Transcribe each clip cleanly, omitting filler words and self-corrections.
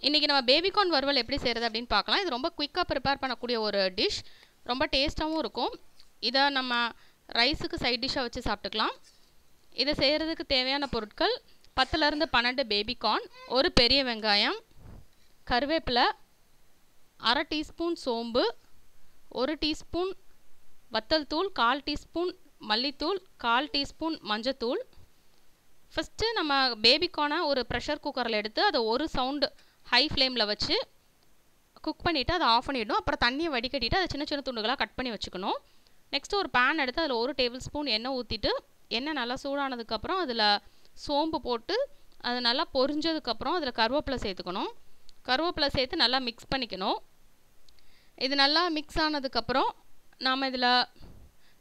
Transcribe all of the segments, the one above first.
இன்றைக்கி நம்ம பேபிகார்ன் வறுவல் எப்படி செய்கிறது அப்படின்னு பார்க்கலாம். இது ரொம்ப குயிக்காக ப்ரிப்பேர் பண்ணக்கூடிய ஒரு டிஷ், ரொம்ப டேஸ்ட்டாகவும் இருக்கும். இதை நம்ம ரைஸுக்கு சைட் டிஷ்ஷாக வச்சு சாப்பிட்டுக்கலாம். இதை செய்கிறதுக்கு தேவையான பொருட்கள் 10லேருந்து 12 பேபிகார்ன், ஒரு பெரிய வெங்காயம், கருவேப்பிலை, அரை டீஸ்பூன் சோம்பு, 1 டீஸ்பூன் வத்தல் தூள், 1/4 டீஸ்பூன் மல்லித்தூள், 1/4 டீஸ்பூன் மஞ்சத்தூள். ஃபஸ்ட்டு நம்ம பேபிகார்னை ஒரு ப்ரெஷர் குக்கரில் எடுத்து அதை ஒரு சவுண்டு ஹை ஃப்ளேமில் வச்சு குக் பண்ணிவிட்டு அதை ஆஃப் பண்ணிவிடணும். அப்புறம் தண்ணியை வடிகட்டிட்டு அதை சின்ன சின்ன துண்டுகளாக கட் பண்ணி வச்சுக்கணும். நெக்ஸ்ட்டு ஒரு பேன் எடுத்து அதில் 1 டேபிள் ஸ்பூன் எண்ணெய் ஊற்றிட்டு, எண்ணெய் நல்லா சூடானதுக்கப்புறம் அதில் சோம்பு போட்டு அது நல்லா பொரிஞ்சதுக்கப்புறம் அதில் கருவேப்பிலை சேர்த்துக்கணும். கருவேப்பிலை சேர்த்து நல்லா மிக்ஸ் பண்ணிக்கணும். இது நல்லா மிக்ஸ் ஆனதுக்கப்புறம் நாம் இதில்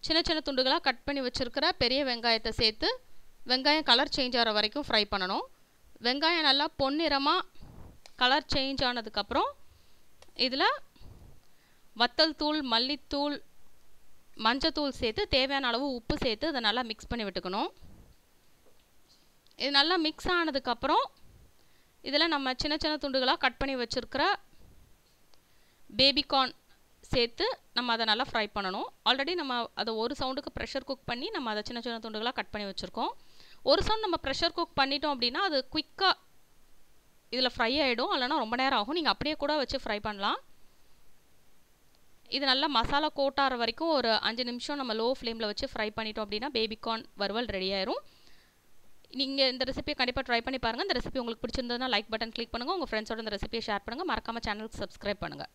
சின்ன சின்ன துண்டுகளாக கட் பண்ணி வச்சுருக்கிற பெரிய வெங்காயத்தை சேர்த்து வெங்காயம் கலர் சேஞ்ச் ஆகிற வரைக்கும் ஃப்ரை பண்ணணும். வெங்காயம் நல்லா பொன்னிறமாக கலர் சேஞ்ச் ஆனதுக்கப்புறம் இதில் வத்தல் தூள், மல்லித்தூள், மஞ்சத்தூள் சேர்த்து தேவையான அளவு உப்பு சேர்த்து அதை நல்லா மிக்ஸ் பண்ணி விட்டுக்கணும். இது நல்லா மிக்ஸ் ஆனதுக்கப்புறம் இதில் நம்ம சின்ன சின்ன துண்டுகளாக கட் பண்ணி வச்சுருக்கிற பேபிகார்ன் சேர்த்து நம்ம அதை நல்லா ஃப்ரை பண்ணணும். ஆல்ரெடி நம்ம அதை ஒரு சவுண்டுக்கு ப்ரெஷர் குக் பண்ணி நம்ம அதை சின்ன சின்ன துண்டுகளாக கட் பண்ணி வச்சுருக்கோம். ஒரு சவுண்ட் நம்ம ப்ரெஷர் குக் பண்ணிட்டோம் அப்படின்னா அது குயிக்காக இதில் ஃப்ரை ஆகிடும், இல்லைனா ரொம்ப நேரம் ஆகும். நீங்கள் அப்படியே கூட வச்சு ஃப்ரை பண்ணலாம். இது நல்லா மசாலா கோட்டாகிற வரைக்கும் ஒரு 5 நிமிஷம் நம்ம லோ ஃப்ளேமில் வச்சு ஃப்ரை பண்ணிட்டோம் அப்படின்னா பேபிகார்ன் வறுவல் ரெடி ஆயிரும். நீங்கள் இந்த ரெசிபியை கண்டிப்பாக ட்ரை பண்ணி பாருங்கள். இந்த ரெசிபி உங்களுக்கு பிடிச்சிருந்ததுன்னா லைக் பட்டன் கிளிக் பண்ணுங்கள். உங்கள் ஃப்ரெண்ட்ஸோட இந்த ரெசிபியை ஷேர் பண்ணுங்கள். மறக்காமல் சேனலுக்கு சப்ஸ்கிரைப் பண்ணுங்கள்.